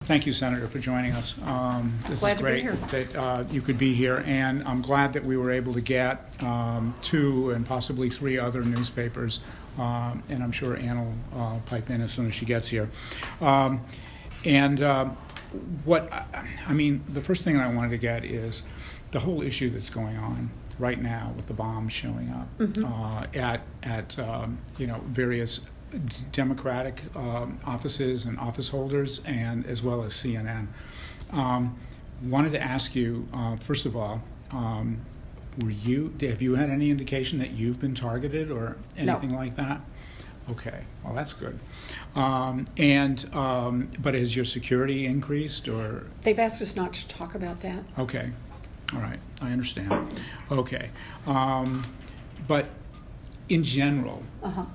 Thank you, Senator, for joining us. This Glad is to be great here. that you could be here, and I'm glad that we were able to get two and possibly three other newspapers, and I'm sure Ann will pipe in as soon as she gets here. The first thing I wanted to get is the whole issue that's going on right now with the bombs showing up at various Democratic offices and office holders, and as well as CNN. Wanted to ask you, first of all, have you had any indication that you've been targeted or anything like that? Okay, well that's good. But has your security increased, or? They've asked us not to talk about that. Okay, all right, I understand. Okay, but in general,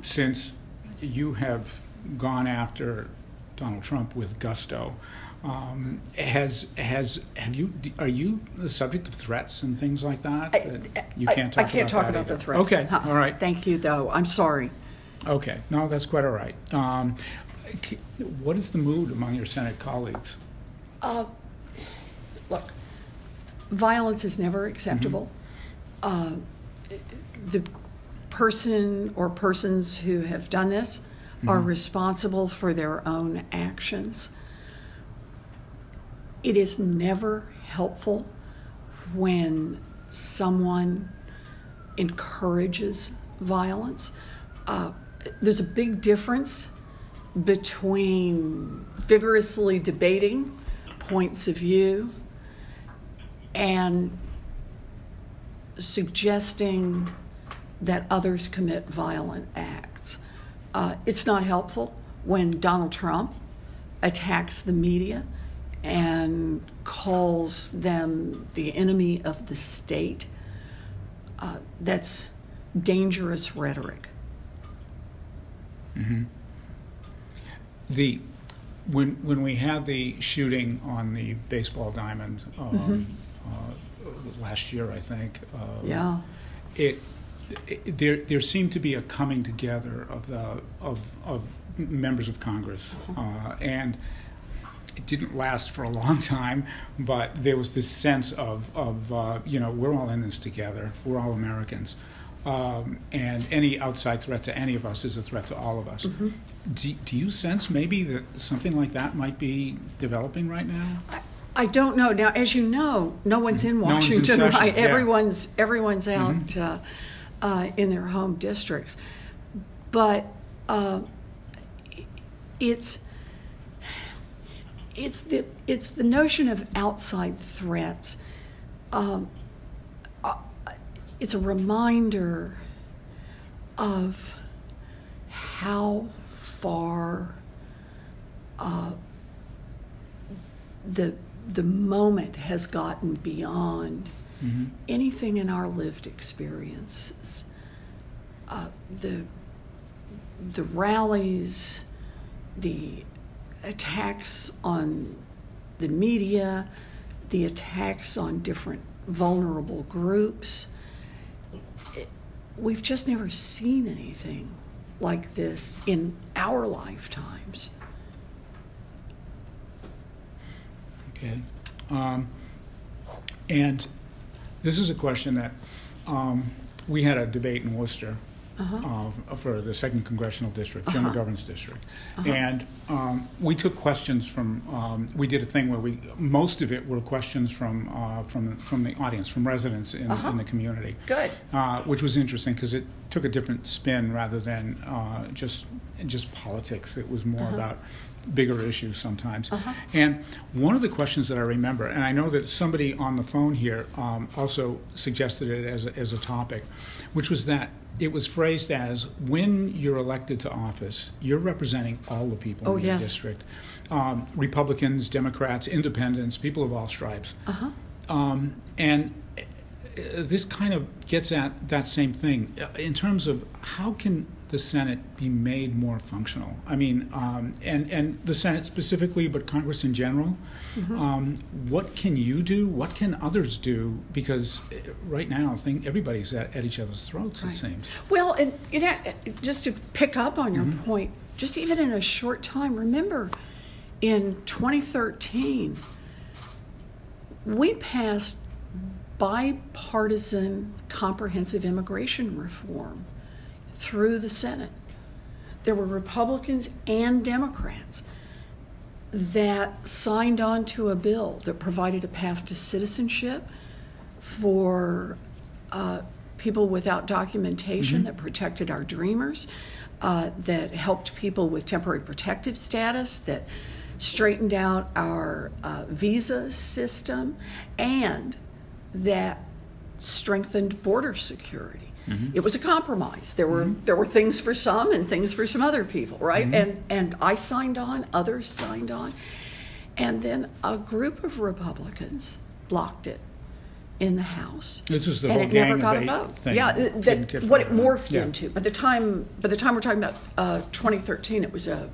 since you have gone after Donald Trump with gusto, are you the subject of threats and things like that? You can't talk I can't talk about either. the threats. Okay, all right. Thank you, though. I'm sorry. Okay, no, that's quite all right. What is the mood among your Senate colleagues? Look, violence is never acceptable. The person or persons who have done this are responsible for their own actions. It is never helpful when someone encourages violence. There's a big difference between vigorously debating points of view and suggesting that others commit violent acts. It's not helpful when Donald Trump attacks the media and calls them the enemy of the state. That's dangerous rhetoric. Mm-hmm. When we had the shooting on the baseball diamond last year, I think. There seemed to be a coming together of members of Congress, and it didn't last for a long time. But there was this sense of we're all in this together. We're all Americans, and any outside threat to any of us is a threat to all of us. Do you sense maybe that something like that might be developing right now? I don't know. Now, as you know, no one's in Washington, right? Yeah. Everyone's out in their home districts, but it's the notion of outside threats. It's a reminder of how far the moment has gotten beyond anything in our lived experiences. The rallies, the attacks on the media, the attacks on different vulnerable groups. We've just never seen anything like this in our lifetimes. Okay. And this is a question that we had a debate in Worcester for the 2nd Congressional District, Jim McGovern's district. And we took questions from, we did a thing where most of it were questions from the audience, from residents in the community. Good. Which was interesting because it took a different spin rather than just politics. It was more about bigger issues sometimes. And one of the questions that I remember, and I know that somebody on the phone here also suggested it as a topic, which was that it was phrased as, when you're elected to office, you're representing all the people in your district. Republicans, Democrats, independents, people of all stripes. And this kind of gets at that same thing in terms of how can the Senate be made more functional? I mean, and the Senate specifically, but Congress in general. What can you do? What can others do? Because right now, everybody's at each other's throats, it seems. Well, and just to pick up on your point, just even in a short time, remember, in 2013, we passed bipartisan comprehensive immigration reform through the Senate. There were Republicans and Democrats that signed on to a bill that provided a path to citizenship for people without documentation, that protected our dreamers, that helped people with temporary protective status, that straightened out our visa system, and that strengthened border security. It was a compromise. There were things for some and things for some other people, right? And I signed on, others signed on, and then a group of Republicans blocked it in the House. This is the and whole it gang never got a debate vote. thing. Yeah, what it morphed Yeah. into. By the time we're talking about 2013, it was a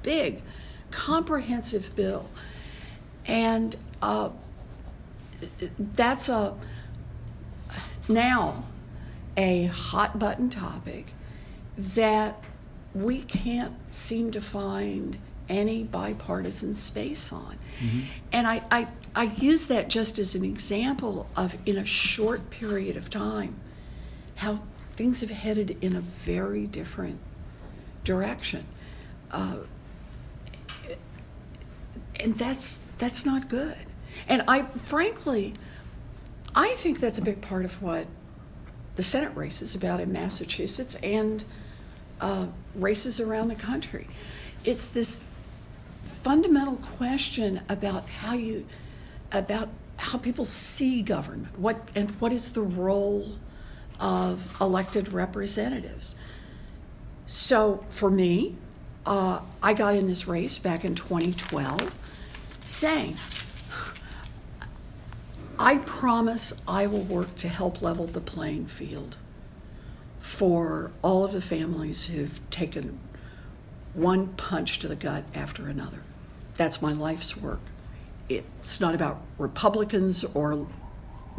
big, comprehensive bill, and that's now a hot button topic that we can't seem to find any bipartisan space on. And I use that just as an example of, in a short period of time, how things have headed in a very different direction. And that's not good. And frankly, I think that's a big part of what the Senate race is about in Massachusetts and races around the country. It's this fundamental question about how people see government, what is the role of elected representatives. So for me, I got in this race back in 2012 saying, I promise I will work to help level the playing field for all of the families who've taken one punch to the gut after another. That's my life's work. It's not about Republicans or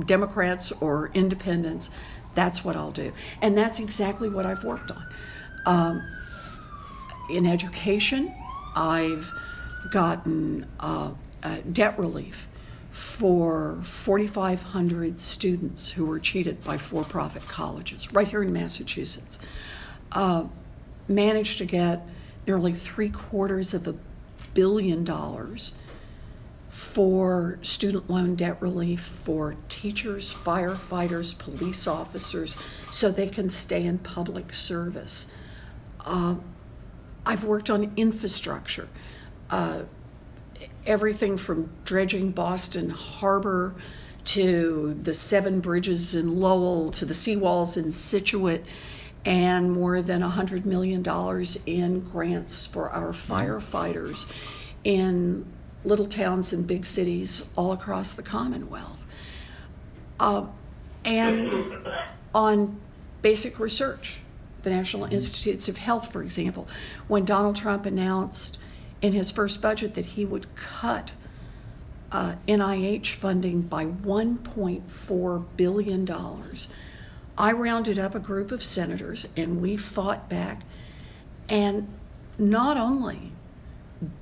Democrats or independents. That's what I'll do. And that's exactly what I've worked on. In education, I've gotten debt relief for 4,500 students who were cheated by for-profit colleges right here in Massachusetts. Managed to get nearly $750 million for student loan debt relief for teachers, firefighters, police officers, so they can stay in public service. I've worked on infrastructure, everything from dredging Boston Harbor to the 7 bridges in Lowell to the seawalls in Situate, and more than $100 million in grants for our firefighters in little towns and big cities all across the Commonwealth. And on basic research, the National Institutes of Health, for example, when Donald Trump announced in his first budget that he would cut NIH funding by $1.4 billion, I rounded up a group of senators and we fought back and not only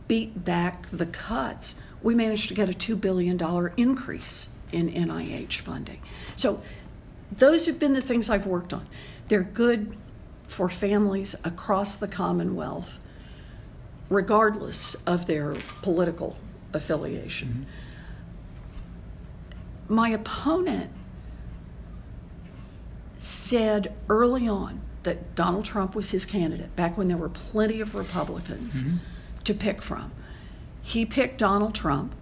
beat back the cuts, we managed to get a $2 billion increase in NIH funding. So those have been the things I've worked on. They're good for families across the Commonwealth, regardless of their political affiliation. My opponent said early on that Donald Trump was his candidate, back when there were plenty of Republicans to pick from. He picked Donald Trump.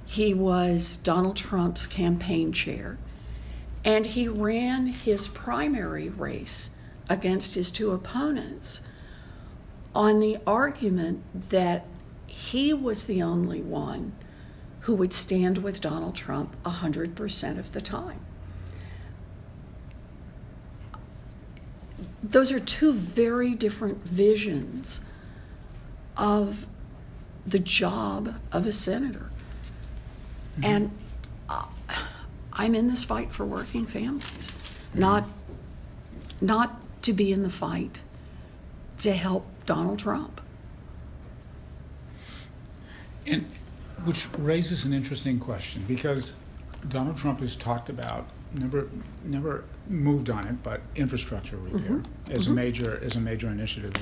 He was Donald Trump's campaign chair, and he ran his primary race against his 2 opponents on the argument that he was the only one who would stand with Donald Trump 100% of the time. Those are 2 very different visions of the job of a senator. And I'm in this fight for working families, not to be in the fight to help Donald Trump. And which raises an interesting question, because Donald Trump has talked about, never moved on it, but infrastructure repair as a major initiative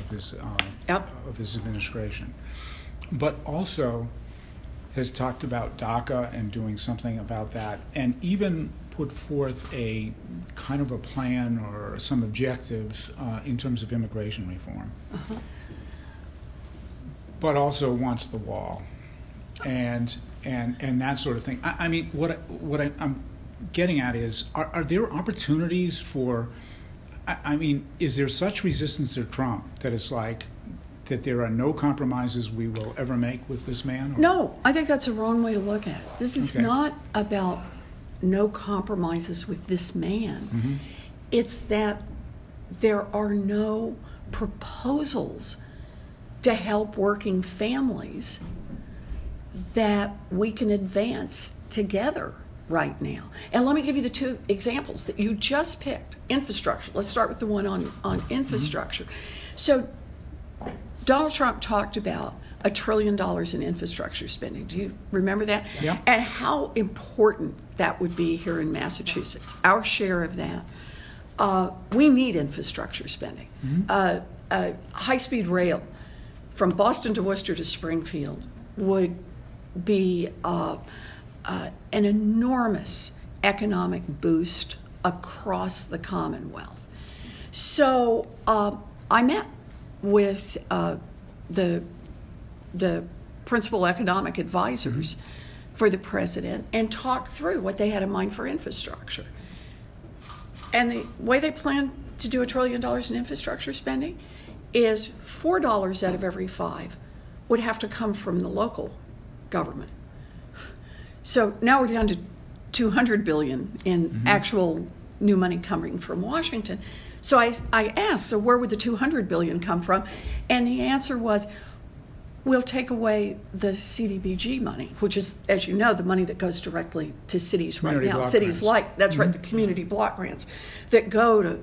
of his administration, but also has talked about DACA and doing something about that, and even put forth a kind of a plan or some objectives in terms of immigration reform, but also wants the wall, and that sort of thing. I mean, what I'm getting at is, are there opportunities for? I mean, is there such resistance to Trump that it's like that there are no compromises we will ever make with this man? Or? No, I think that's a wrong way to look at it. This is not about no compromises with this man. It's that there are no proposals to help working families that we can advance together right now. And let me give you the two examples that you just picked. Infrastructure. Let's start with the one on infrastructure. So Donald Trump talked about $1 trillion in infrastructure spending. Do you remember that? Yeah. And how important that would be here in Massachusetts. Our share of that. We need infrastructure spending. High-speed rail from Boston to Worcester to Springfield would be an enormous economic boost across the Commonwealth. So I met with the principal economic advisors for the president and talked through what they had in mind for infrastructure. And the way they plan to do $1 trillion in infrastructure spending is $4 out of every 5 would have to come from the local government. So now we're down to $200 billion in actual new money coming from Washington. So I asked, so where would the $200 billion come from? And the answer was, we'll take away the CDBG money, which is, as you know, the money that goes directly to cities right now. Cities like, that's right, the community block grants that go to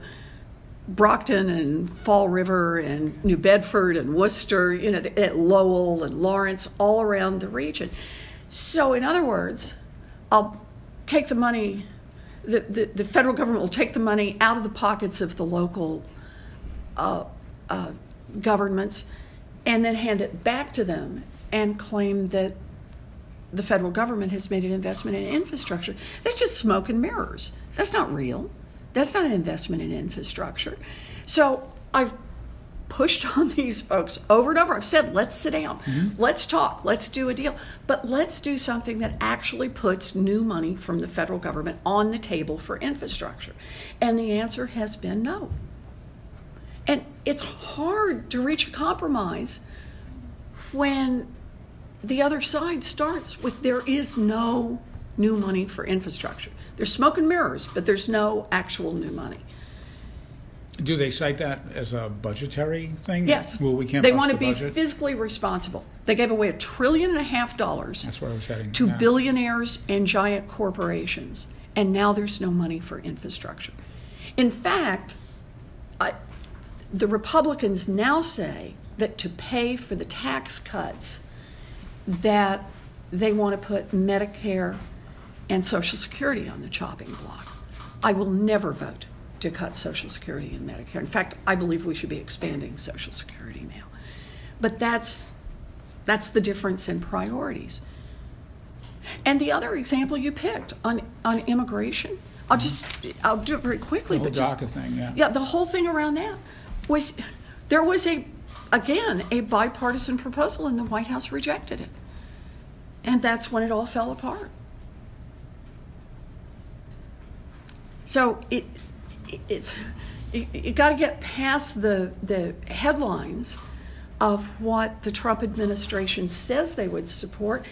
Brockton and Fall River and New Bedford and Worcester, you know, at Lowell and Lawrence, all around the region. So in other words, I'll take the money, the federal government will take the money out of the pockets of the local governments and then hand it back to them and claim that the federal government has made an investment in infrastructure. That's just smoke and mirrors. That's not real. That's not an investment in infrastructure. So I've pushed on these folks over and over. I've said, let's sit down, let's talk, let's do a deal, but let's do something that actually puts new money from the federal government on the table for infrastructure. And the answer has been no. And it's hard to reach a compromise when the other side starts with there is no new money for infrastructure. There's smoke and mirrors, but there's no actual new money. Do they cite that as a budgetary thing? Yes. Well, we can't. They want to be fiscally responsible. They gave away $1.5 trillion. That's where I was heading. To billionaires and giant corporations, and now there's no money for infrastructure. In fact, the Republicans now say that to pay for the tax cuts that they want to put Medicare and Social Security on the chopping block. I will never vote to cut Social Security and Medicare. In fact, I believe we should be expanding Social Security now. But that's the difference in priorities. And the other example you picked on immigration, I'll do it very quickly. The whole DACA thing, yeah. Yeah, the whole thing around that was, there was a bipartisan proposal and the White House rejected it. And that's when it all fell apart. So you got to get past the headlines of what the Trump administration says they would support,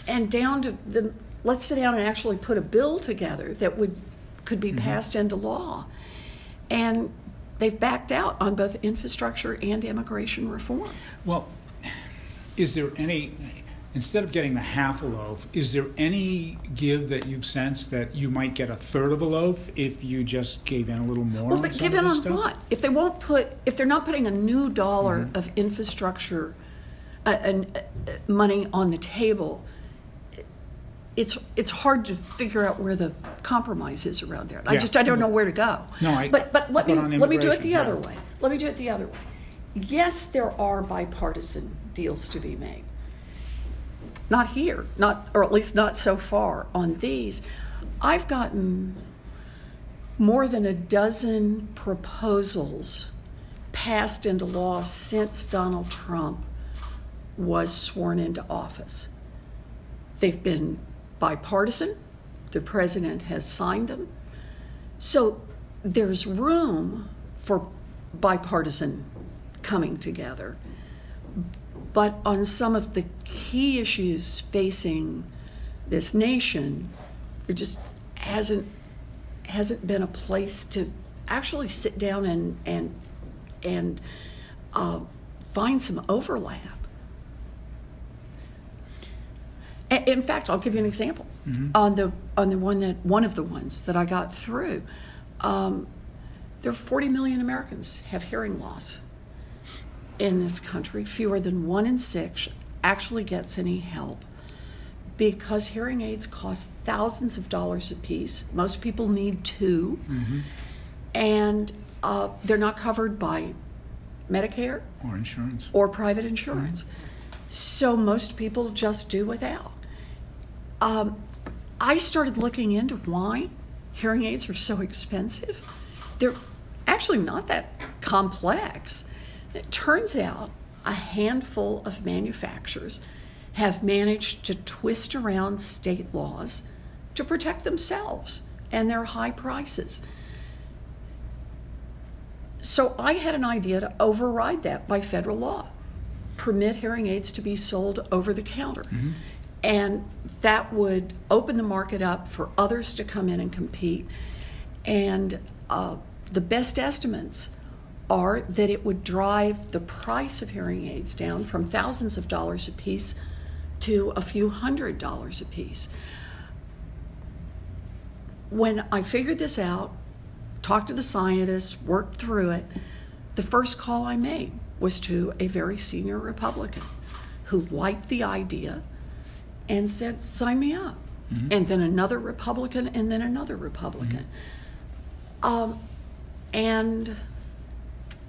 and down to let's sit down and actually put a bill together that could be passed into law. And they've backed out on both infrastructure and immigration reform. Well, is there any, instead of getting the half a loaf, is there any give that you've sensed that you might get a third of a loaf if you just gave in a little more? Well, but give in on what? If they're not putting a new dollar of infrastructure money on the table, it's hard to figure out where the compromise is around there. I don't know where to go. No, but let me do it the other yeah. way. Let me do it the other way. Yes, there are bipartisan deals to be made. Not here, or at least not so far on these. I've gotten more than a dozen proposals passed into law since Donald Trump was sworn into office. They've been bipartisan. The president has signed them. So there's room for bipartisan coming together. But on some of the key issues facing this nation, there just hasn't been a place to actually sit down and find some overlap. In fact, I'll give you an example. Mm-hmm. One of the ones that I got through, there are 40 million Americans have hearing loss in this country. Fewer than 1 in 6 actually gets any help because hearing aids cost thousands of dollars a piece. Most people need 2, Mm-hmm. and they're not covered by Medicare Or insurance. or private insurance. So most people just do without. I started looking into why hearing aids are so expensive. They're actually not that complex. It turns out a handful of manufacturers have managed to twist around state laws to protect themselves and their high prices. So I had an idea to override that by federal law, permit hearing aids to be sold over the counter. Mm-hmm. And that would open the market up for others to come in and compete. And the best estimates are that it would drive the price of hearing aids down from thousands of dollars a piece to a few $100s a piece. When I figured this out, talked to the scientists, worked through it, the first call I made was to a very senior Republican who liked the idea and said, sign me up. Mm-hmm. And then another Republican, and then another Republican. Mm-hmm. And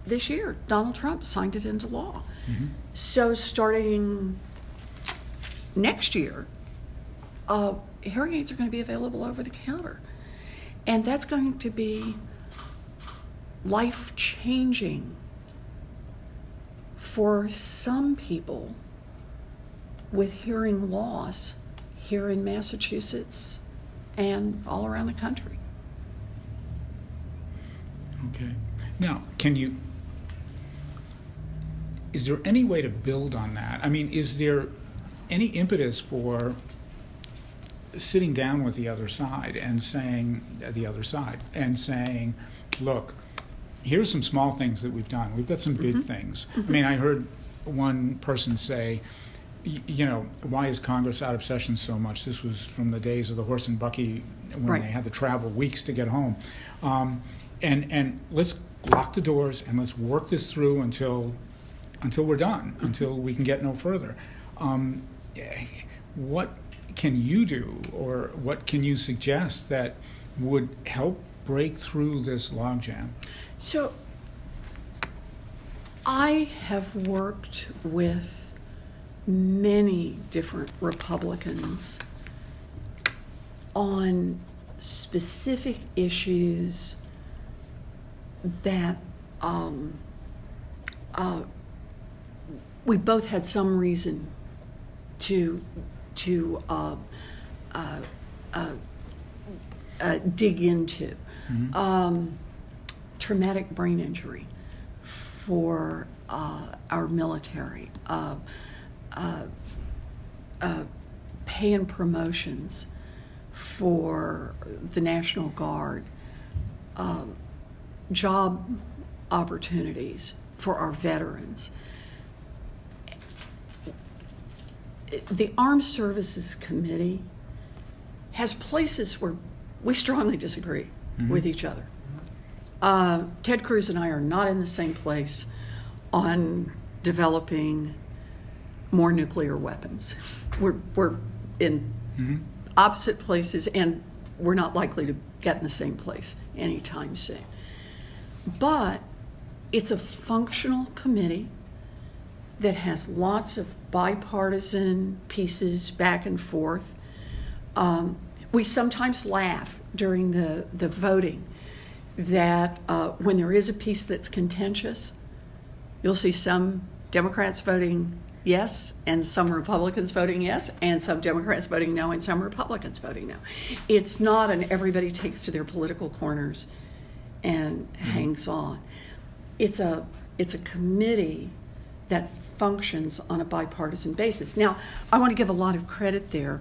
this year, Donald Trump signed it into law. Mm-hmm. So starting next year, hearing aids are going to be available over the counter. And that's going to be life-changing for some people with hearing loss here in Massachusetts and all around the country. Okay. Now, is there any way to build on that? I mean, is there any impetus for sitting down with the other side and saying, look, here's some small things that we've done. We've got some big mm-hmm. things. Mm-hmm. I mean, I heard one person say, why is Congress out of session so much? This was from the days of the horse and buggy when right. they had to travel weeks to get home. And let's lock the doors and let's work this through until we're done, mm-hmm. until we can get no further. What can you do, or what can you suggest that would help break through this logjam? So I have worked with many different Republicans on specific issues that we both had some reason to dig into. Mm-hmm. Traumatic brain injury for our military, pay and promotions for the National Guard, job opportunities for our veterans. The Armed Services Committee has places where we strongly disagree mm-hmm. with each other. Ted Cruz and I are not in the same place on developing more nuclear weapons. We're in opposite places, and we're not likely to get in the same place anytime soon. But it's a functional committee that has lots of bipartisan pieces back and forth. We sometimes laugh during the voting that when there is a piece that's contentious, you'll see some Democrats voting yes and some Republicans voting yes and some Democrats voting no and some Republicans voting no. It's not an everybody takes to their political corners and hangs on. It's a committee that functions on a bipartisan basis. Now, I want to give a lot of credit there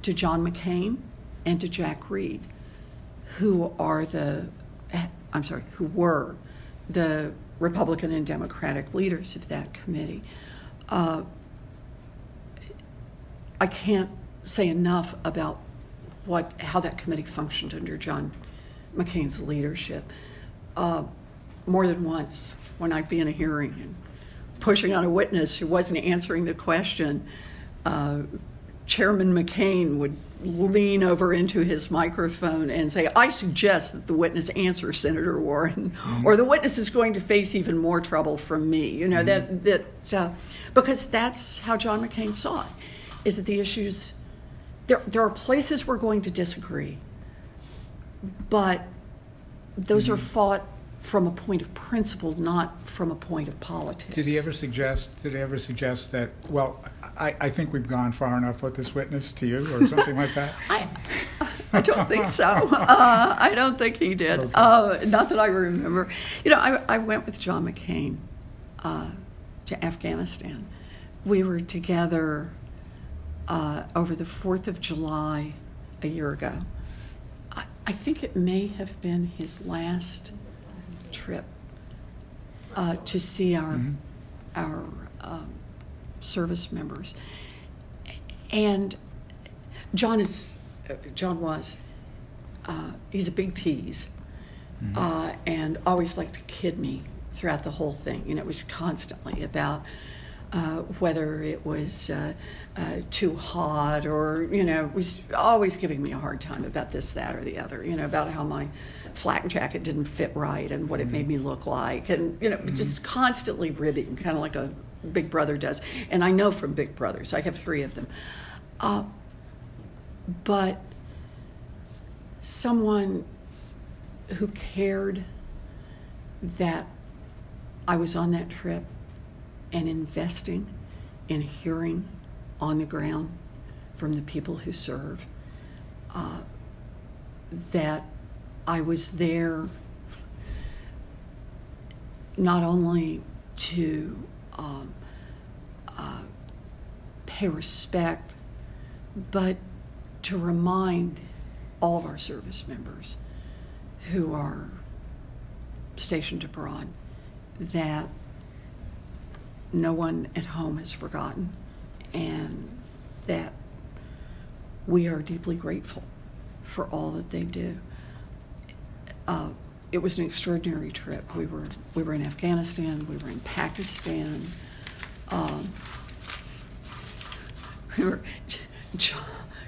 to John McCain and to Jack Reed, who were the Republican and Democratic leaders of that committee. I can't say enough about how that committee functioned under John McCain's leadership. More than once, when I'd be in a hearing and pushing on a witness who wasn't answering the question, Chairman McCain would lean over into his microphone and say, "I suggest that the witness answer Senator Warren, or the witness is going to face even more trouble from me." You know, because that's how John McCain saw it, is that the issues, there are places we're going to disagree, but those are fought from a point of principle, not from a point of politics. Did he ever suggest that, well, I think we've gone far enough with this witness to you, or something like that? I don't think so. I don't think he did. Okay. Not that I remember. You know, I went with John McCain to Afghanistan. We were together over the 4th of July a year ago. I think it may have been his last trip to see our service members, and John was he's a big tease, and always liked to kid me throughout the whole thing. You know, it was constantly about whether it was too hot, or, you know, was always giving me a hard time about this, that, or the other, you know, about how my flak jacket didn't fit right and what it made me look like, and, you know, just constantly ribbing, kind of like a big brother does. And I know from big brothers, I have 3 of them. But someone who cared that I was on that trip and investing in hearing on the ground from the people who serve, that I was there not only to pay respect, but to remind all of our service members who are stationed abroad that no one at home has forgotten, and that we are deeply grateful for all that they do. It was an extraordinary trip. We were in Afghanistan. We were in Pakistan.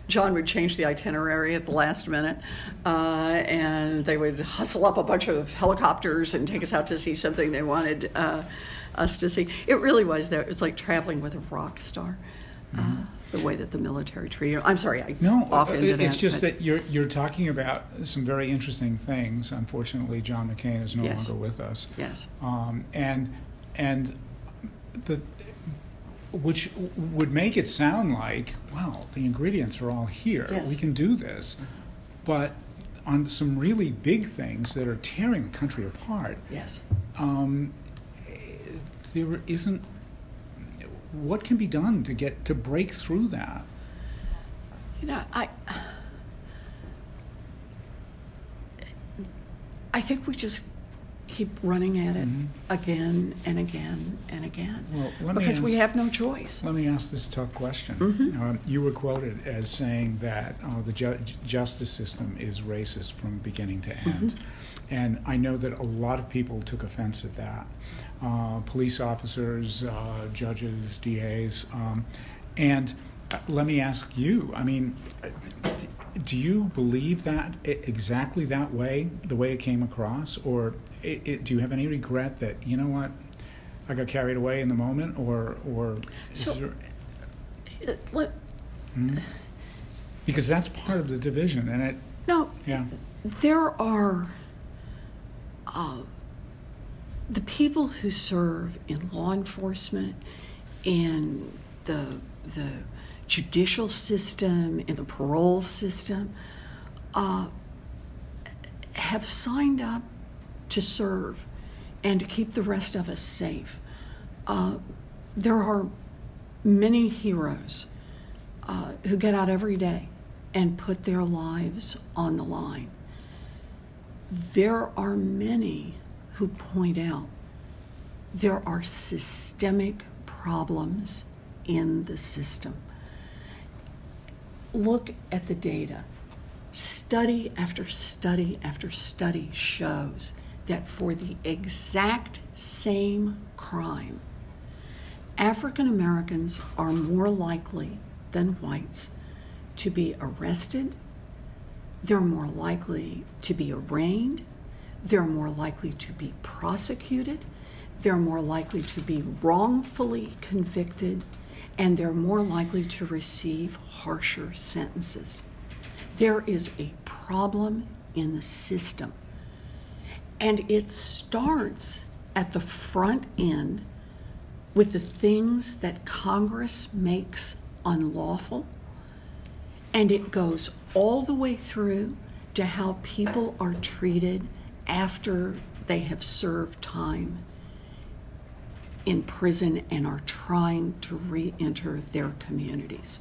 John would change the itinerary at the last minute, and they would hustle up a bunch of helicopters and take us out to see something they wanted us to see. It really was there. It was like traveling with a rock star. The way that the military treated him. I'm sorry, it's just that you're talking about some very interesting things. Unfortunately, John McCain is no longer with us. Yes. Which would make it sound like, well, the ingredients are all here. Yes. We can do this. But on some really big things that are tearing the country apart, yes, there isn't. What can be done to break through that? You know, I think we just keep running at it again and again and again, Well, because we have no choice. Let me ask this tough question. You were quoted as saying that the justice system is racist from beginning to end. And I know that a lot of people took offense at that. Police officers, judges, DAs. And let me ask you, I mean, do you believe that exactly that way, the way it came across? Or do you have any regret that, you know what, I got carried away in the moment? Or So, because that's part of the division, and it... No, Yeah. there are the people who serve in law enforcement, in the judicial system, in the parole system, have signed up to serve and to keep the rest of us safe. There are many heroes who get out every day and put their lives on the line. There are many who point out there are systemic problems in the system. Look at the data. Study after study after study shows that for the exact same crime, African Americans are more likely than whites to be arrested, they're more likely to be arraigned, they're more likely to be prosecuted, they're more likely to be wrongfully convicted, and they're more likely to receive harsher sentences. There is a problem in the system, and it starts at the front end with the things that Congress makes unlawful, and it goes all the way through to how people are treated after they have served time in prison and are trying to re-enter their communities.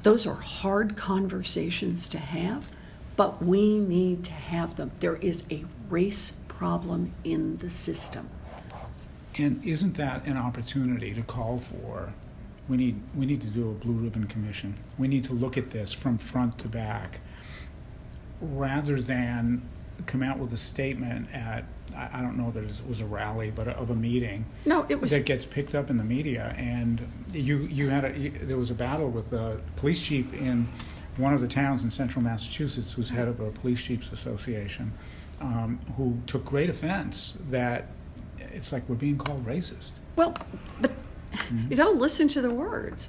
Those are hard conversations to have, but we need to have them. There is a race problem in the system. And isn't that an opportunity to call for, we need to do a blue ribbon commission. We need to look at this from front to back, rather than come out with a statement at, I don't know that it was a rally, but of a meeting. No, it was that gets picked up in the media. And there was a battle with the police chief in one of the towns in central Massachusetts, who's head of a police chiefs association, who took great offense that it's like we're being called racist. Well, but you got to listen to the words.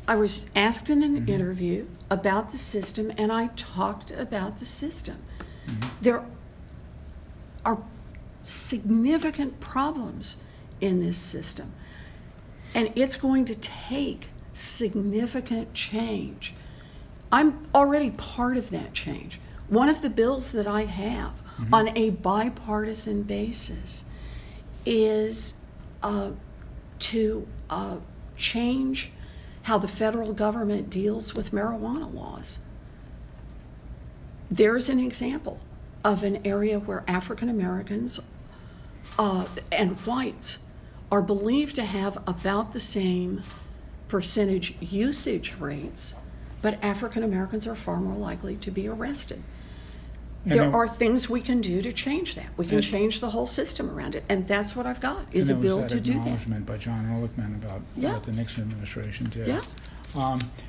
I was asked in an interview about the system, and I talked about the system. There are significant problems in this system, and it's going to take significant change. I'm already part of that change. One of the bills that I have on a bipartisan basis is to change how the federal government deals with marijuana laws. There's an example of an area where African Americans and whites are believed to have about the same percentage usage rates, but African Americans are far more likely to be arrested. There are things we can do to change that. We can change the whole system around it, and that's what I've got, is a bill to do that. There was that acknowledgement by John Ehrlichman about what the Nixon administration did. Yeah.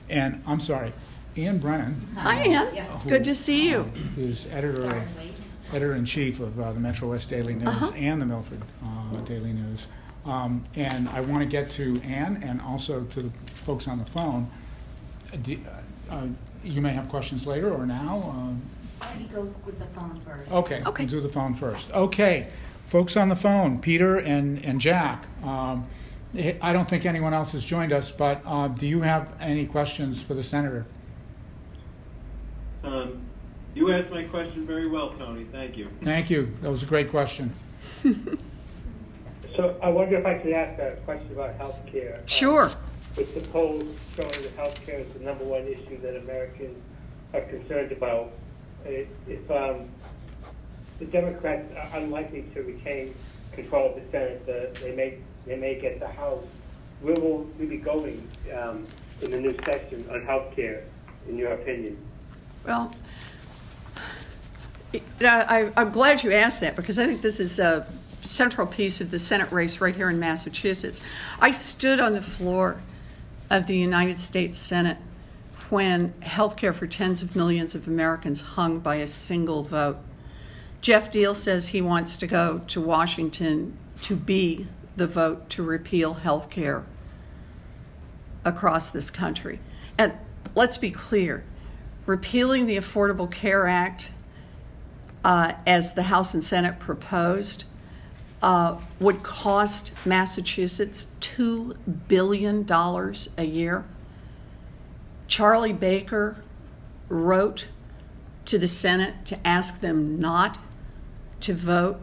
And I'm sorry, Ann Brennan. Hi, Ann. Good to see you. Who's editor-in-chief of the Metro West Daily News and the Milford Daily News. And I want to get to Ann and also to the folks on the phone. You may have questions later or now. Why don't you go with the phone first? Okay. We'll do the phone first. Okay, folks on the phone, Peter and Jack. I don't think anyone else has joined us, but do you have any questions for the senator? You asked my question very well, Tony. Thank you. Thank you. That was a great question. So I wonder if I could ask a question about health care. Sure. With the polls showing that health care is the number one issue that Americans are concerned about, if the Democrats are unlikely to retain control of the Senate. They may get the House. Where will we be going in the new session on health care, in your opinion? Well, I'm glad you asked that, because I think this is a central piece of the Senate race right here in Massachusetts. I stood on the floor of the United States Senate when health care for tens of millions of Americans hung by a single vote. Jeff Deal says he wants to go to Washington to be the vote to repeal health care across this country. And let's be clear, repealing the Affordable Care Act as the House and Senate proposed would cost Massachusetts $2 billion a year. Charlie Baker wrote to the Senate to ask them not to vote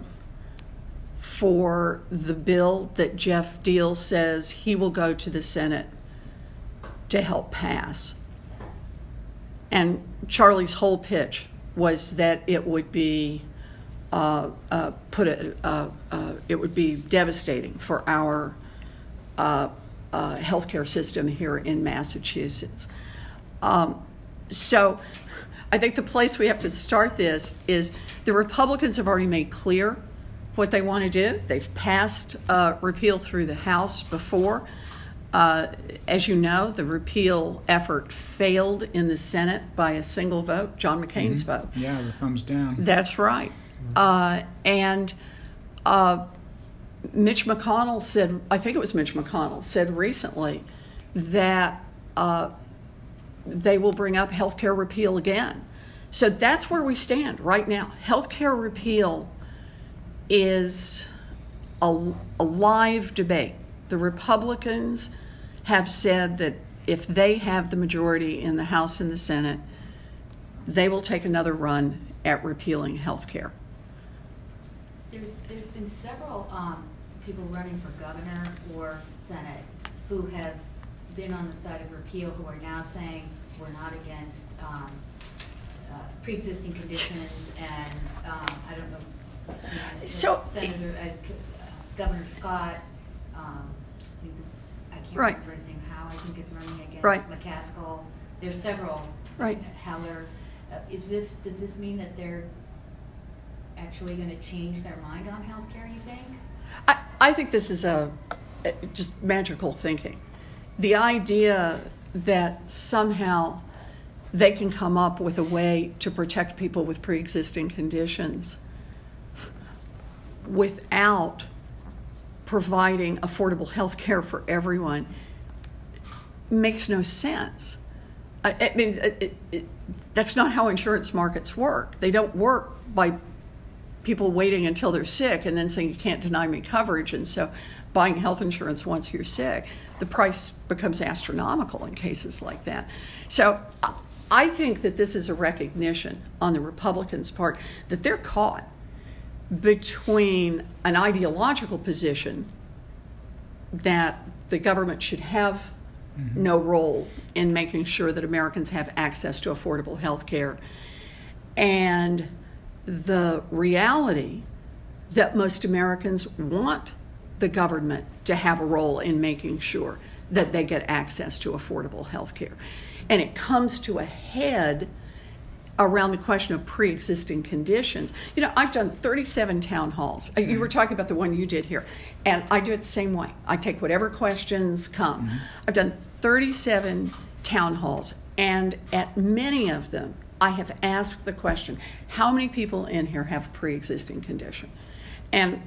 for the bill that Jeff Deal says he will go to the Senate to help pass. And Charlie's whole pitch was that it would be it would be devastating for our healthcare system here in Massachusetts. So I think the place we have to start this is the Republicans have already made clear what they want to do. They've passed repeal through the House before. As you know, the repeal effort failed in the Senate by a single vote, John McCain's vote. Yeah, the thumbs down. That's right. And Mitch McConnell said, I think it was Mitch McConnell, said recently that they will bring up health care repeal again. So that's where we stand right now. Health care repeal is a live debate. The Republicans have said that if they have the majority in the House and the Senate, they will take another run at repealing health care. There's been several people running for governor or Senate who have been on the side of repeal who are now saying we're not against pre-existing conditions, and I don't know. So Senator Governor Scott, I can't right. remember his name. Howe, I think, is running against right. McCaskill. There's several. Right. Heller. Does this mean that they're actually going to change their mind on health care, you think? I think this is just magical thinking. The idea that somehow they can come up with a way to protect people with pre-existing conditions without providing affordable health care for everyone makes no sense. I mean, that's not how insurance markets work. They don't work by people waiting until they're sick and then saying you can't deny me coverage, and so buying health insurance once you're sick. The price becomes astronomical in cases like that. So I think that this is a recognition on the Republicans' part that they're caught between an ideological position that the government should have no role in making sure that Americans have access to affordable health care, and the reality that most Americans want the government to have a role in making sure that they get access to affordable health care. And it comes to a head around the question of pre-existing conditions. You know, I've done 37 town halls. You were talking about the one you did here. And I do it the same way. I take whatever questions come. I've done 37 town halls. And at many of them, I have asked the question, how many people in here have a pre-existing condition? And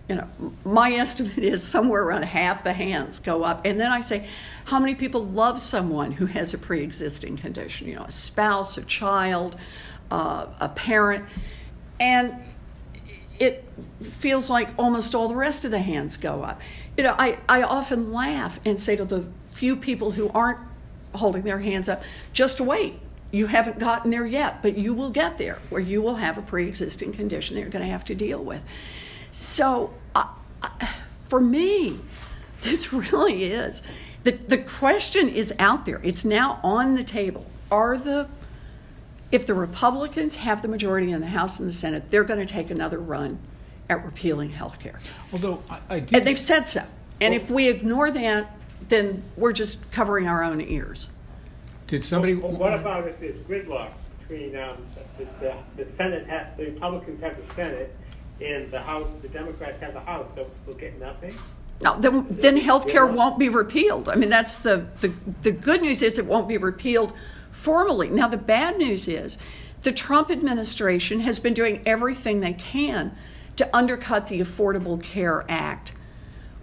you know, my estimate is somewhere around half the hands go up. And then I say, how many people love someone who has a pre-existing condition? You know, a spouse, a child, a parent. And it feels like almost all the rest of the hands go up. You know, I often laugh and say to the few people who aren't holding their hands up, just wait. You haven't gotten there yet, but you will get there, where you will have a pre-existing condition that you're going to have to deal with. So for me, this really is. The question is out there. It's now on the table. if the Republicans have the majority in the House and the Senate, they're going to take another run at repealing health care. Although I did, And they've said so. And if we ignore that, then we're just covering our own ears. did somebody? Well, what about if there's gridlock between the Senate, the Republicans have the Senate, and the House, the Democrats have the House, so we'll get nothing? No, then health care won't be repealed. I mean, that's the good news is it won't be repealed formally. Now, the bad news is the Trump administration has been doing everything they can to undercut the Affordable Care Act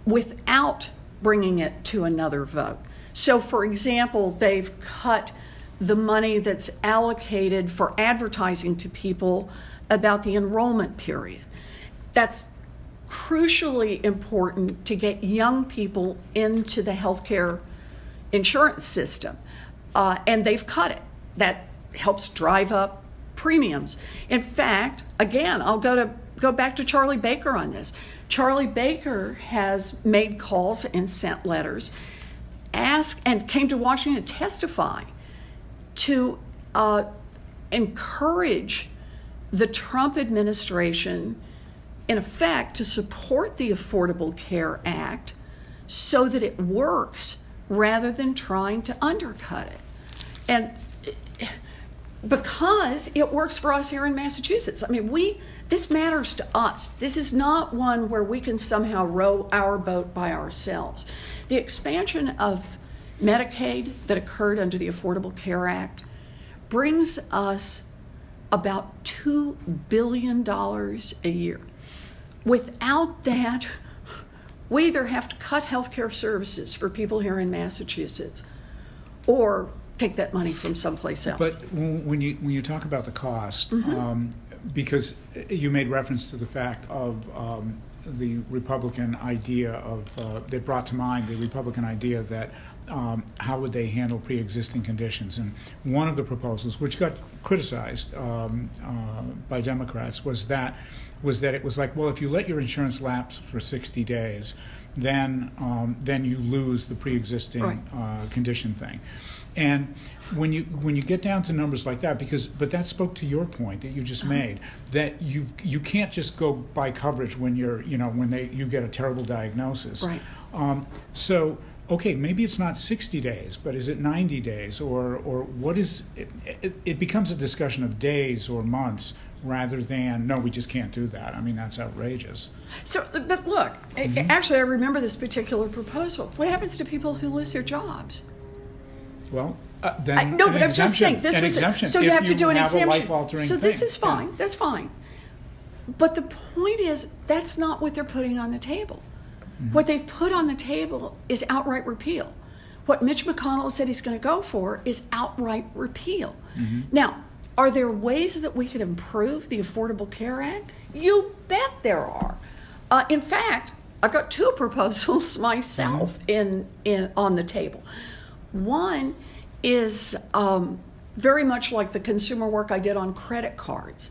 without bringing it to another vote. So, for example, they've cut the money that's allocated for advertising to people about the enrollment period. That's crucially important to get young people into the healthcare insurance system, and they've cut it. That helps drive up premiums. In fact, again, I'll go back to Charlie Baker on this. Charlie Baker has made calls and sent letters, and came to Washington to testify to encourage the Trump administration, in effect, to support the Affordable Care Act so that it works rather than trying to undercut it. And because it works for us here in Massachusetts. I mean, this matters to us. This is not one where we can somehow row our boat by ourselves. The expansion of Medicaid that occurred under the Affordable Care Act brings us about $2 billion a year. Without that, we either have to cut health care services for people here in Massachusetts or take that money from someplace else. But when you talk about the cost, because you made reference to the fact of the Republican idea of, that brought to mind the Republican idea that how would they handle pre-existing conditions? And one of the proposals, which got criticized by Democrats, was that it was like, well, if you let your insurance lapse for 60 days, then you lose the pre-existing condition thing. And when you get down to numbers like that, but that spoke to your point that you just made, that you can't just go by coverage when you get a terrible diagnosis. Right. So okay, maybe it's not 60 days, but is it 90 days, or what is it? It becomes a discussion of days or months rather than, no, we just can't do that. I mean, that's outrageous. So, but look, actually, I remember this particular proposal. What happens to people who lose their jobs? Well, then no, but I'm just saying this an was exemption. So you have to do an a exemption. life-altering so this thing. is fine. Yeah. That's fine. But the point is, that's not what they're putting on the table. What they've put on the table is outright repeal. What Mitch McConnell said he's going to go for is outright repeal. Now, are there ways that we could improve the Affordable Care Act? You bet there are. In fact, I've got two proposals myself on the table. One is very much like the consumer work I did on credit cards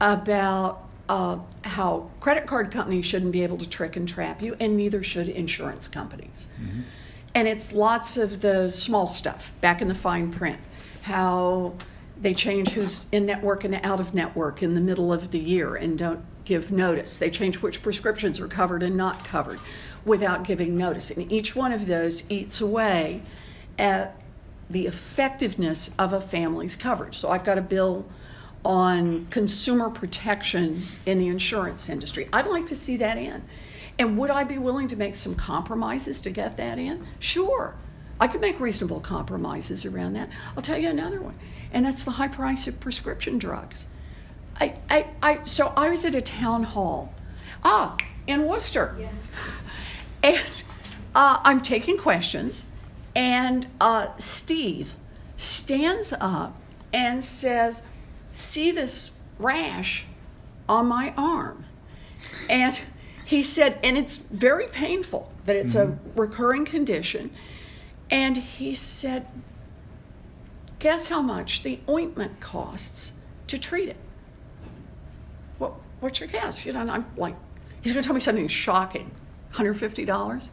about how credit card companies shouldn't be able to trick and trap you, and neither should insurance companies. And it's lots of the small stuff back in the fine print, how they change who's in network and out of network in the middle of the year and don't give notice. They change which prescriptions are covered and not covered without giving notice. And each one of those eats away at the effectiveness of a family's coverage. So I've got a bill on consumer protection in the insurance industry. I'd like to see that in. And would I be willing to make some compromises to get that in? Sure. I could make reasonable compromises around that. I'll tell you another one, and that's the high price of prescription drugs. So I was at a town hall in Worcester. Yeah. And I'm taking questions, and Steve stands up and says, "See this rash on my arm?" And he said, and it's very painful, that it's a recurring condition. And he said, guess how much the ointment costs to treat it? Well, what's your guess? And I'm like, he's going to tell me something shocking. $150?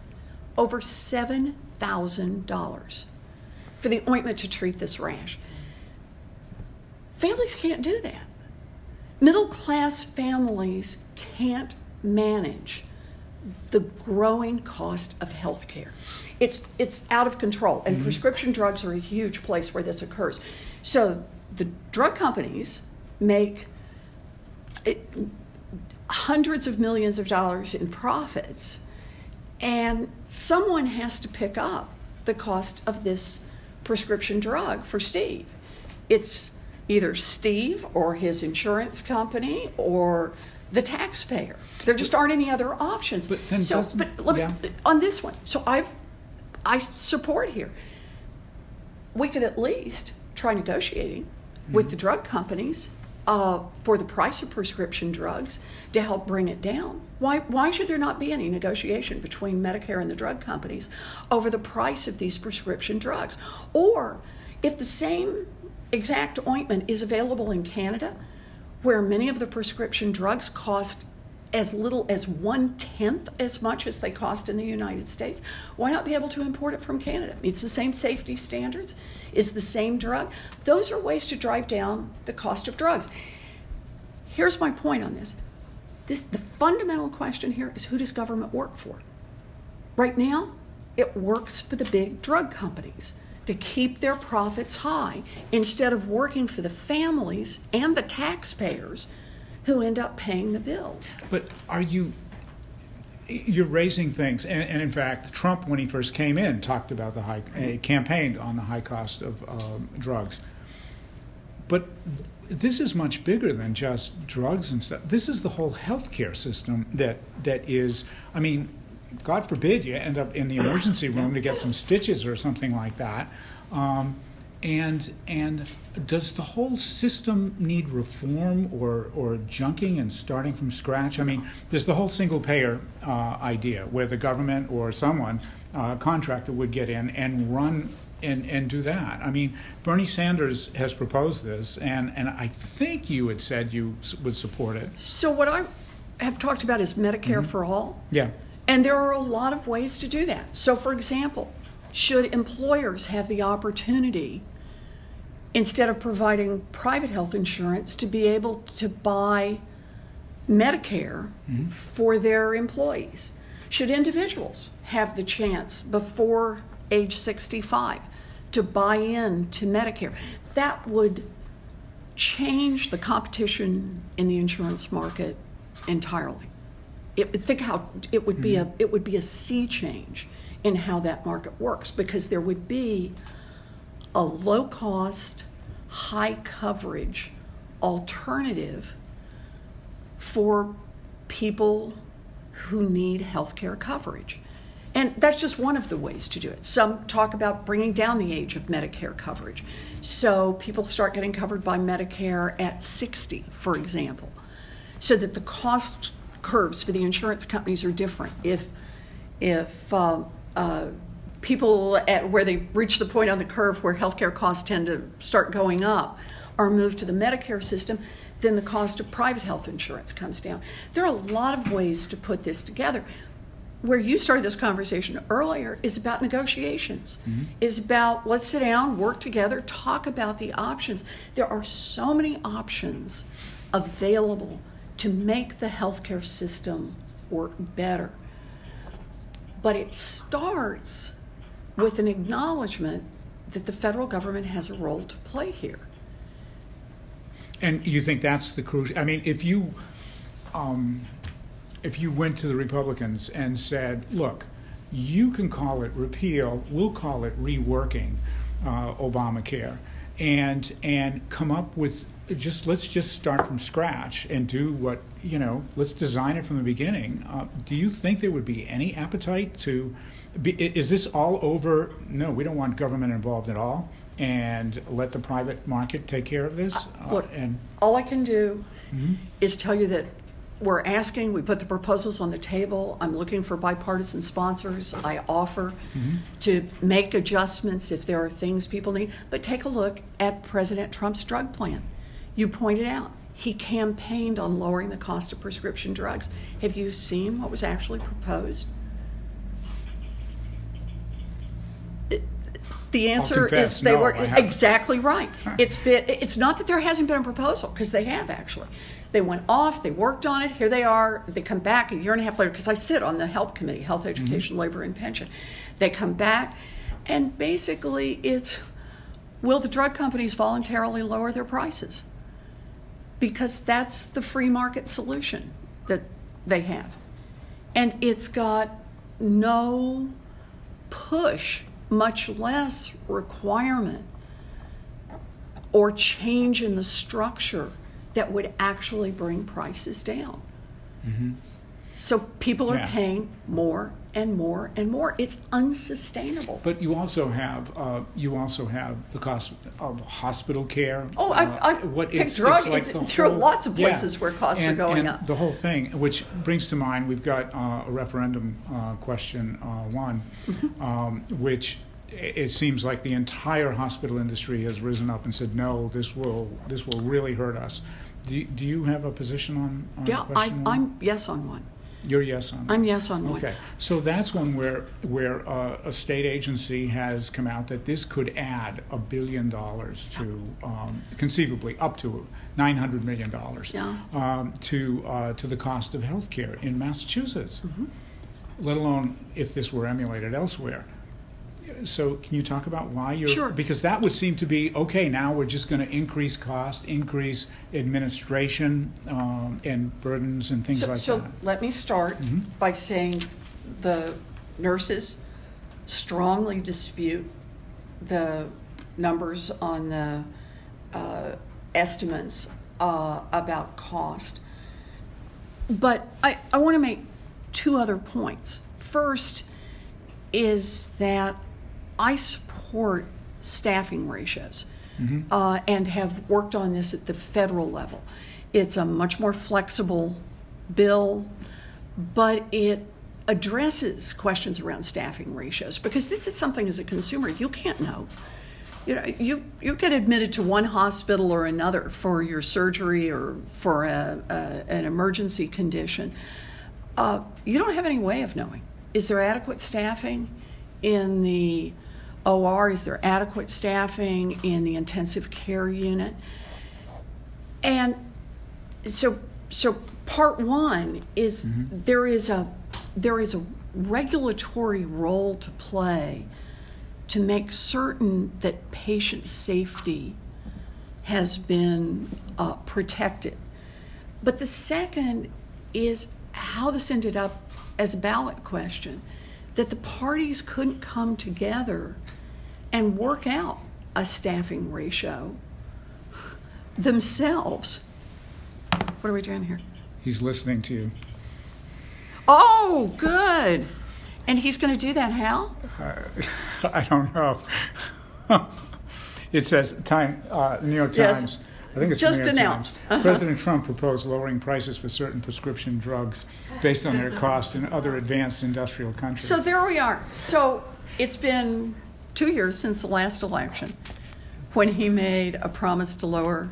Over $7,000 for the ointment to treat this rash. Families can't do that. Middle-class families can't manage the growing cost of health care. It's out of control, and prescription drugs are a huge place where this occurs. So the drug companies make hundreds of millions of dollars in profits, and someone has to pick up the cost of this prescription drug for Steve. It's either Steve or his insurance company or the taxpayer. There just aren't any other options. But then on this one, so I support here. We could at least try negotiating with the drug companies for the price of prescription drugs to help bring it down. Why should there not be any negotiation between Medicare and the drug companies over the price of these prescription drugs? Or if the same exact ointment is available in Canada, where many of the prescription drugs cost as little as 1/10 as much as they cost in the United States, why not be able to import it from Canada? It's the same safety standards, it's the same drug. Those are ways to drive down the cost of drugs. Here's my point on this. The fundamental question here is, who does government work for? Right now, it works for the big drug companies to keep their profits high instead of working for the families and the taxpayers who end up paying the bills. But you're raising things, and in fact, Trump, when he first came in, talked about campaigned on the high cost of drugs. But this is much bigger than just drugs and stuff. This is the whole healthcare system that is, I mean, God forbid you end up in the emergency room to get some stitches or something like that. And does the whole system need reform or junking and starting from scratch? I mean, there's the whole single payer idea where the government or someone, contractor, would get in and run and do that. I mean, Bernie Sanders has proposed this, and I think you had said you would support it. So what I have talked about is Medicare for all. Yeah. And there are a lot of ways to do that. So, for example, should employers have the opportunity, instead of providing private health insurance, to be able to buy Medicare for their employees? Should individuals have the chance before age 65 to buy in to Medicare? That would change the competition in the insurance market entirely. Think how it would be a sea change in how that market works, because there would be a low-cost, high-coverage alternative for people who need health care coverage. And that's just one of the ways to do it. Some talk about bringing down the age of Medicare coverage, so people start getting covered by Medicare at 60, for example, so that the cost curves for the insurance companies are different. If people at where they reach the point on the curve where healthcare costs tend to start going up are moved to the Medicare system, then the cost of private health insurance comes down. There are a lot of ways to put this together. Where you started this conversation earlier is about negotiations, is about let's sit down, work together, talk about the options. There are so many options available to make the healthcare system work better. But it starts with an acknowledgement that the federal government has a role to play here. And you think that's the crucial? I mean, if you went to the Republicans and said, "Look, you can call it repeal, we'll call it reworking Obamacare, and come up with let's just start from scratch and do what let's design it from the beginning." Do you think there would be any appetite to? Is this all over? No, we don't want government involved at all, and let the private market take care of this. Look, all I can do is tell you that we're asking. We put the proposals on the table. I'm looking for bipartisan sponsors. I offer to make adjustments if there are things people need. But take a look at President Trump's drug plan. You pointed out he campaigned on lowering the cost of prescription drugs. Have you seen what was actually proposed? The answer confess, is they no, were I haven't. exactly right. It's not that there hasn't been a proposal, because they have actually. They went off, they worked on it, here they are, they come back a year and a half later, because I sit on the HELP committee, Health, Education, Labor, and Pension. They come back, and basically it's, will the drug companies voluntarily lower their prices? Because that's the free market solution that they have. And it's got no push, much less requirement or change in the structure that would actually bring prices down. So people are Yeah. paying more and more and more. It's unsustainable. But you also have the cost of hospital care. Oh, I picked drugs. There are lots of places where costs are going up. The whole thing, which brings to mind, we've got a referendum question one, which it seems like the entire hospital industry has risen up and said, no, this will really hurt us. Do you have a position on Yeah, question one? I'm yes on one. You're yes on that. I'm yes on one. Okay, so that's one where a state agency has come out that this could add $1 billion to, conceivably up to $900 million to the cost of health care in Massachusetts, let alone if this were emulated elsewhere. So can you talk about why you're... Sure. Because that would seem to be, okay, now we're just going to increase cost, increase administration and burdens and things like So that. let me start by saying the nurses strongly dispute the numbers on the estimates about cost. But I want to make two other points. First is that I support staffing ratios and have worked on this at the federal level. It's a much more flexible bill, but it addresses questions around staffing ratios, because this is something as a consumer you can't know. You know, you get admitted to one hospital or another for your surgery or for an emergency condition. You don't have any way of knowing. Is there adequate staffing in the OR? Is there adequate staffing in the intensive care unit? And so part one is there is a regulatory role to play to make certain that patient safety has been protected. But the second is how this ended up as a ballot question, that the parties couldn't come together and work out a staffing ratio themselves. What are we doing here? He's listening to you. Oh, good. And he's going to do that how? I don't know. It says New York Yes. Times. I think it's Just the New York announced. Times. President Trump proposed lowering prices for certain prescription drugs based on their cost in other advanced industrial countries. So there we are. So it's been 2 years since the last election when he made a promise to lower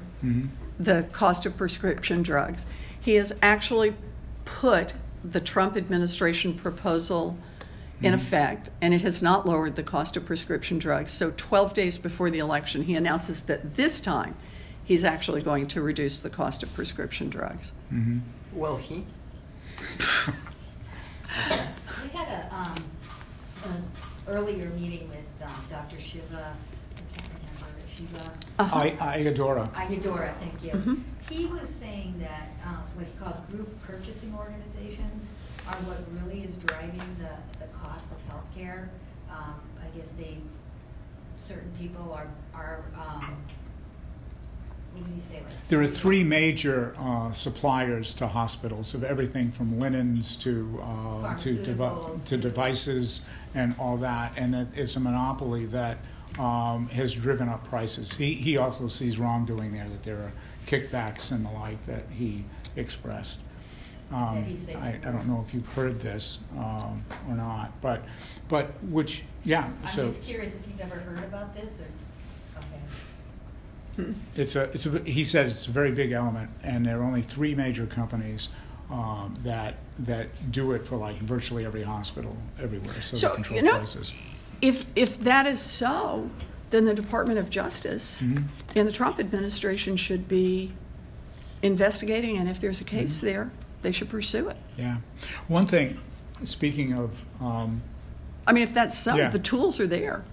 the cost of prescription drugs. He has actually put the Trump administration proposal in effect, and it has not lowered the cost of prescription drugs. So 12 days before the election, he announces that this time he's actually going to reduce the cost of prescription drugs. Will he? We had an earlier meeting with Dr. Shiva, I can't remember, Shiva, Ayadora, thank you. He was saying that what's called group purchasing organizations are what really is driving the cost of healthcare. I guess certain people are what did he say? There are three major suppliers to hospitals of everything from linens to devices and all that, and it's a monopoly that has driven up prices. He also sees wrongdoing there, that there are kickbacks and the like that he expressed. I don't know if you've heard this or not, but which, yeah. I'm just curious if you've ever heard about this, or okay. He said it's a very big element, and there are only three major companies that do it for like virtually every hospital everywhere, so they control prices. if that is so, then the Department of Justice and the Trump administration should be investigating, and if there's a case there, they should pursue it. Yeah. One thing, speaking of... I mean, if that's so, the tools are there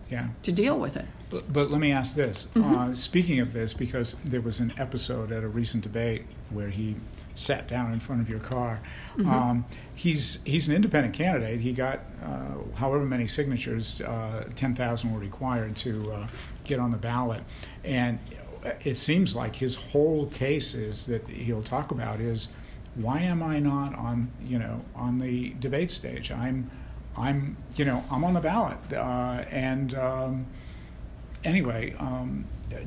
to deal with it. But let me ask this. Speaking of this, because there was an episode at a recent debate where he sat down in front of your car. He's an independent candidate. He got however many signatures, 10,000 were required to get on the ballot. And it seems like his whole case is that he'll talk about is, why am I not on the debate stage? I'm on the ballot. Anyway,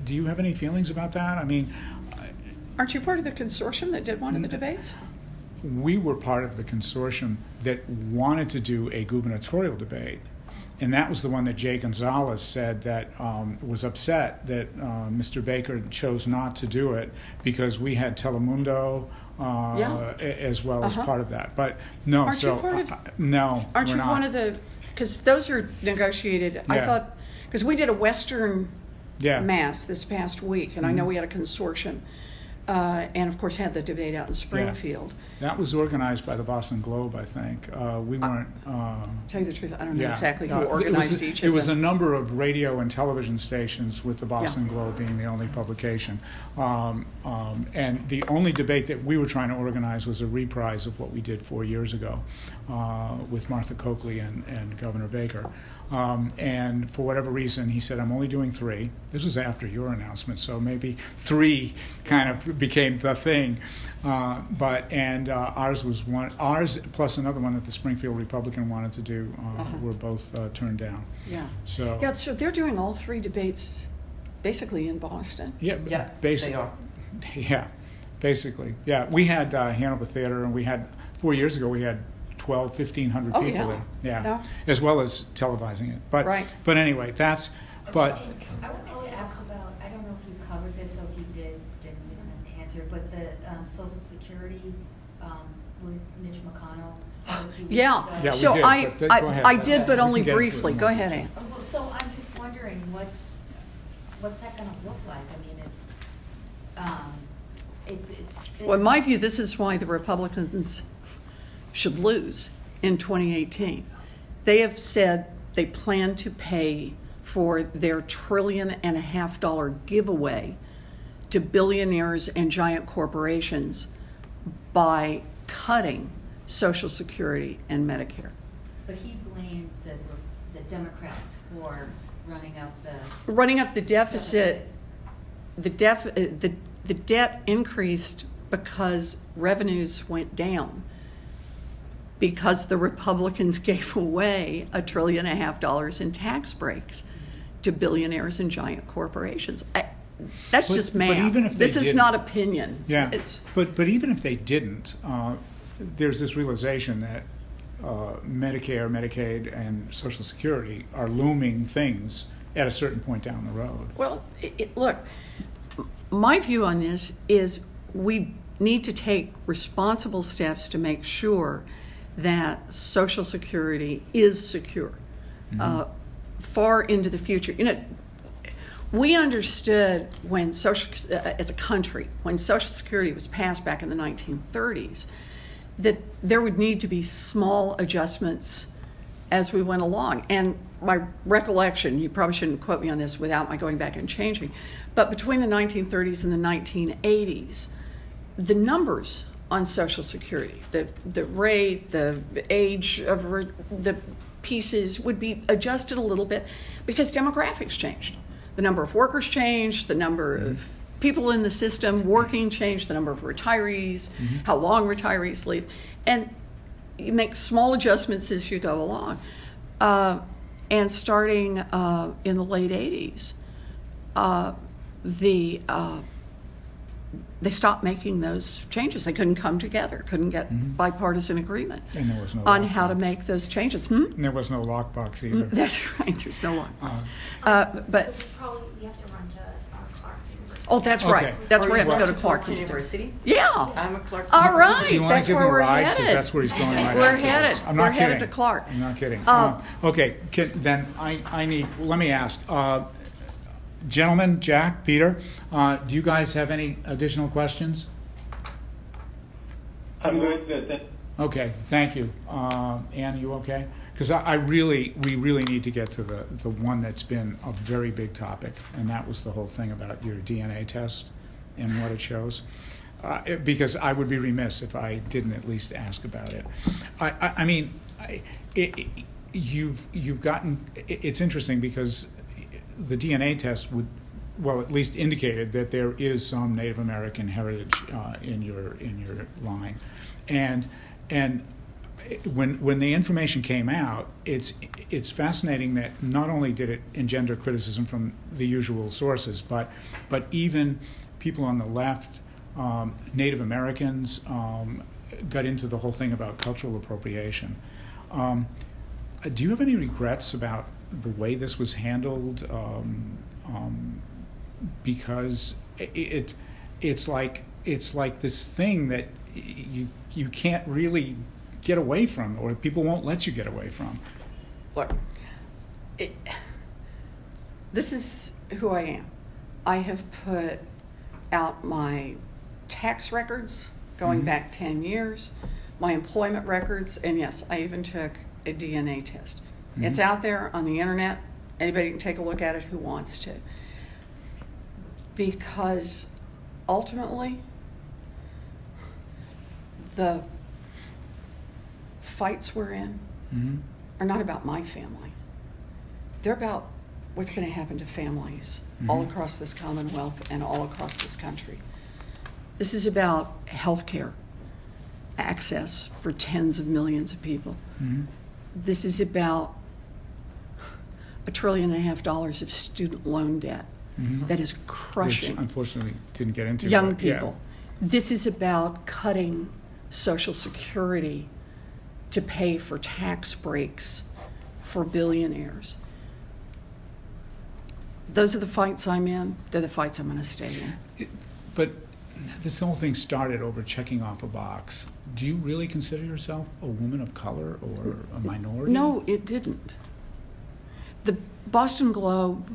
do you have any feelings about that? I mean, aren't you part of the consortium that did one of the debates? We were part of the consortium that wanted to do a gubernatorial debate, and that was the one that Jay Gonzalez said that was upset that Mr. Baker chose not to do it because we had Telemundo as well as part of that. But no, aren't you part of, no, aren't we're you not. one of the? Because those are negotiated. I thought because we did a Western Mass this past week, and I know we had a consortium. And of course had the debate out in Springfield. That was organized by the Boston Globe, I think. We weren't... tell you the truth, I don't know exactly who organized each of them. It was a number of radio and television stations, with the Boston Globe being the only publication. And the only debate that we were trying to organize was a reprise of what we did 4 years ago with Martha Coakley and Governor Baker. And for whatever reason, he said, I'm only doing 3. This was after your announcement, so maybe 3 kind of became the thing. Ours was one. Ours plus another one that the Springfield Republican wanted to do were both turned down. Yeah. So they're doing all 3 debates basically in Boston. Yeah, basically. They are. Yeah, basically. Yeah, we had Hanover Theater, and we had 4 years ago we had 1,500 people there. Yeah, as well as televising it. But but anyway, that's. But I wanted to ask about. I don't know if you covered this, so if you did, then you don't have to answer. But the Social Security with Mitch McConnell. Yeah. So we did, I did, but only briefly. Go ahead, Ann. So I'm just wondering, what's that going to look like? I mean, it's. Well, in my view, this is why the Republicans should lose in 2018. They have said they plan to pay for their $1.5 trillion giveaway to billionaires and giant corporations by cutting Social Security and Medicare. But he blamed the Democrats for running up the deficit. The debt increased because revenues went down, because the Republicans gave away $1.5 trillion in tax breaks to billionaires and giant corporations. That's just math. But even if this is not opinion. Yeah. But even if they didn't, there's this realization that Medicare, Medicaid, and Social Security are looming things at a certain point down the road. Well, look, my view on this is we need to take responsible steps to make sure that Social Security is secure far into the future. We understood when as a country, when Social Security was passed back in the 1930s, that there would need to be small adjustments as we went along. And my recollection, you probably shouldn't quote me on this without my going back and changing, but between the 1930s and the 1980s, the numbers on Social Security, the rate, the age of the pieces would be adjusted a little bit because demographics changed. The number of workers changed, the number of people in the system working changed, the number of retirees, how long retirees leave. And you make small adjustments as you go along. And starting in the late 80s, they stopped making those changes. They couldn't come together, couldn't get bipartisan agreement on how to make those changes. And there was no lockbox either. That's right, there's no lockbox. But probably you have to run to Clark University. Oh, that's right. Okay. That's Or where I you have to go went to Clark University? Yeah. I'm a Clark. All University. right. Do you want That's to give where him a we're ride? Because headed. that's where he's going right We're after headed. this. I'm not We're kidding. headed to Clark. I'm not kidding. Uh, Okay, then I need, let me ask, gentlemen, Jack, Peter, do you guys have any additional questions? I'm good. Thank you. Okay, thank you. Ann, you okay? Because we really need to get to the one that's been a very big topic, and that was the whole thing about your DNA test and what it shows. Because I would be remiss if I didn't at least ask about it. I mean, you've gotten. It's interesting because the DNA test would, well, at least indicated that there is some Native American heritage in your line, and when the information came out, it's fascinating that not only did it engender criticism from the usual sources, but even people on the left, Native Americans, got into the whole thing about cultural appropriation. Do you have any regrets about the way this was handled? Because it's like this thing that you can't really get away from, or people won't let you get away from. Look, this is who I am. I have put out my tax records going back 10 years, my employment records, and yes, I even took a DNA test. It's out there on the internet. Anybody can take a look at it who wants to. Because ultimately, the fights we're in are not about my family. They're about what's going to happen to families all across this Commonwealth and all across this country. This is about health care access for tens of millions of people. This is about $1.5 trillion of student loan debt that is crushing, which unfortunately didn't get into young but, yeah. people. This is about cutting Social Security to pay for tax breaks for billionaires. Those are the fights I'm in. They're the fights I'm going to stay in. But this whole thing started over checking off a box. Do you really consider yourself a woman of color or a minority? No, it didn't. The Boston Globe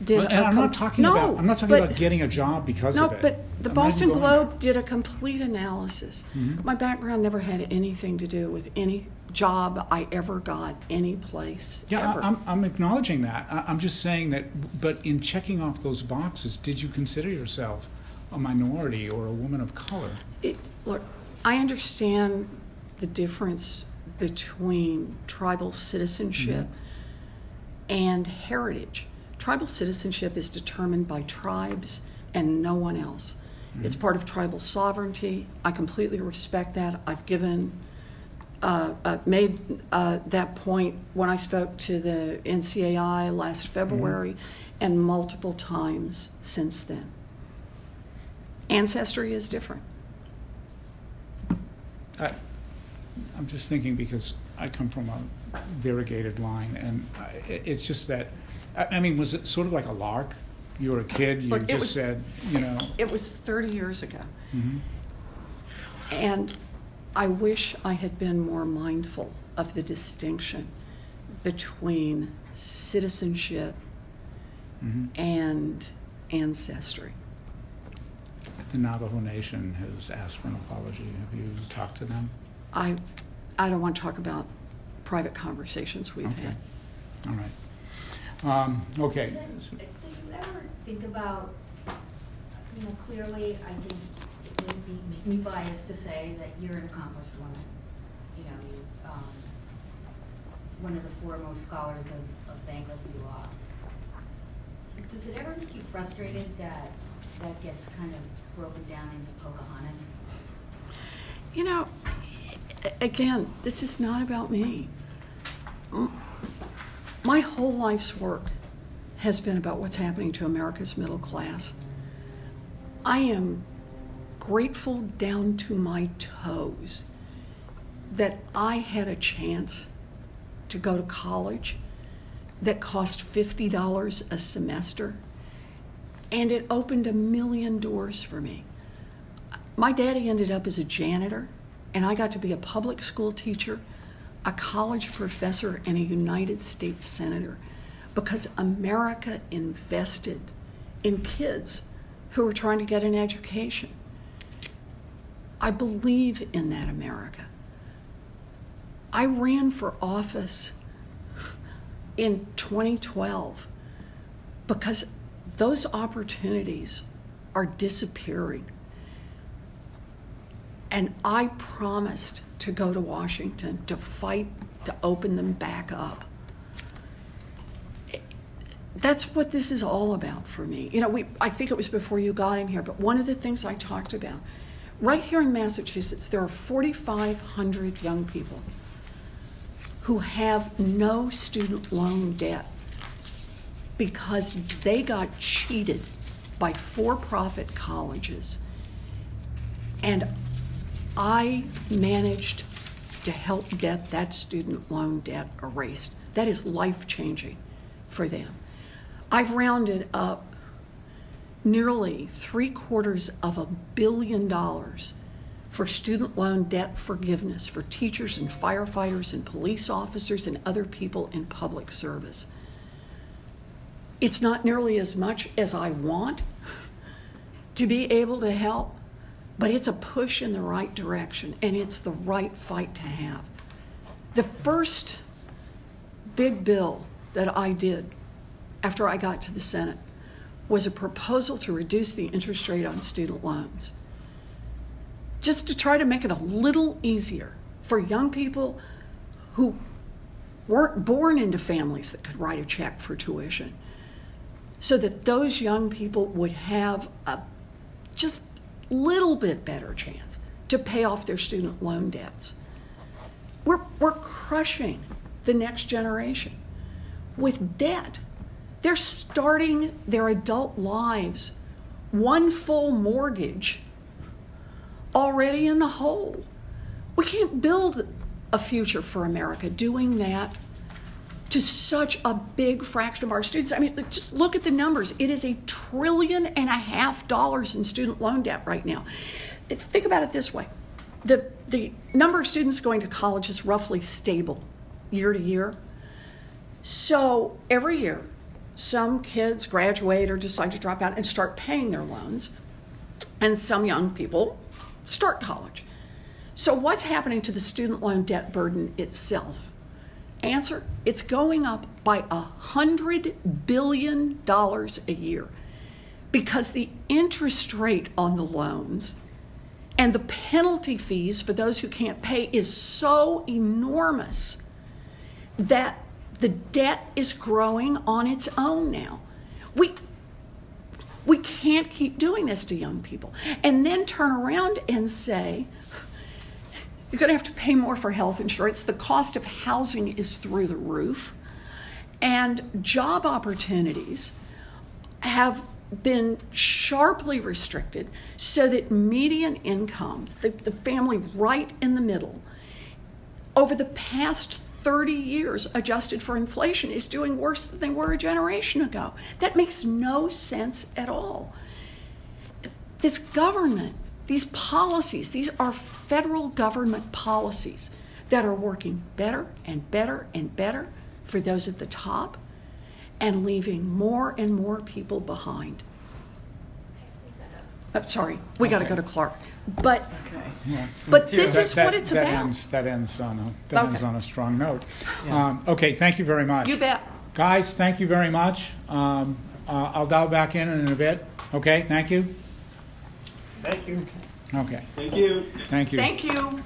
did. Well, and I'm not talking about getting a job because of it. No, but the Boston Globe did a complete analysis. My background never had anything to do with any job I ever got any place. Yeah, ever. I'm acknowledging that. I'm just saying that. But in checking off those boxes, did you consider yourself a minority or a woman of color? Look, I understand the difference between tribal citizenship and heritage. Tribal citizenship is determined by tribes and no one else. It's part of tribal sovereignty. I completely respect that. I've made that point when I spoke to the NCAI last February and multiple times since then. Ancestry is different. I'm just thinking because I come from a variegated line, and it's just that, I mean, was it sort of like a lark? You were a kid, you said, you know. It was 30 years ago. And I wish I had been more mindful of the distinction between citizenship and ancestry. The Navajo Nation has asked for an apology. Have you talked to them? I don't want to talk about private conversations we've had. All right. Okay. Do you ever think about, clearly I think it would make me biased to say that you're an accomplished woman. You know, one of the foremost scholars of bankruptcy law. Does it ever make you frustrated that that gets kind of broken down into Pocahontas? You know, again, this is not about me. My whole life's work has been about what's happening to America's middle class. I am grateful down to my toes that I had a chance to go to college that cost $50 a semester And it opened a million doors for me. My daddy ended up as a janitor, and I got to be a public school teacher, a college professor, and a United States senator because America invested in kids who were trying to get an education. I believe in that America. I ran for office in 2012 because those opportunities are disappearing. And I promised to go to Washington to fight to open them back up. That's what this is all about for me. You know, I think it was before you got in here, but one of the things I talked about, right here in Massachusetts, there are 4,500 young people who have no student loan debt because they got cheated by for-profit colleges. And I managed to help get that student loan debt erased. That is life-changing for them. I've rounded up nearly $750 million for student loan debt forgiveness for teachers and firefighters and police officers and other people in public service. It's not nearly as much as I want to be able to help, but it's a push in the right direction, and it's the right fight to have. The first big bill that I did after I got to the Senate was a proposal to reduce the interest rate on student loans, just to try to make it a little easier for young people who weren't born into families that could write a check for tuition, so that those young people would have a just little bit better chance to pay off their student loan debts. We're crushing the next generation with debt. They're starting their adult lives one full mortgage already in the hole. We can't build a future for America doing that to such a big fraction of our students. I mean, just look at the numbers. It is $1.5 trillion in student loan debt right now. Think about it this way. The number of students going to college is roughly stable year to year. So every year, some kids graduate or decide to drop out and start paying their loans, and some young people start college. So what's happening to the student loan debt burden itself? Answer, it's going up by $100 billion a year because the interest rate on the loans and the penalty fees for those who can't pay is so enormous that the debt is growing on its own now. We can't keep doing this to young people and then turn around and say, you're going to have to pay more for health insurance. The cost of housing is through the roof. And job opportunities have been sharply restricted so that median incomes, the family right in the middle, over the past 30 years, adjusted for inflation, is doing worse than they were a generation ago. That makes no sense at all. This government, these policies, these are federal government policies that are working better and better and better for those at the top and leaving more and more people behind. Sorry, we got to go to Clark. But this is what it's about. That ends on a strong note. Yeah. Okay, thank you very much. You bet. Guys, thank you very much. I'll dial back in a bit. Okay, thank you. Thank you. Okay. Thank you. Thank you. Thank you.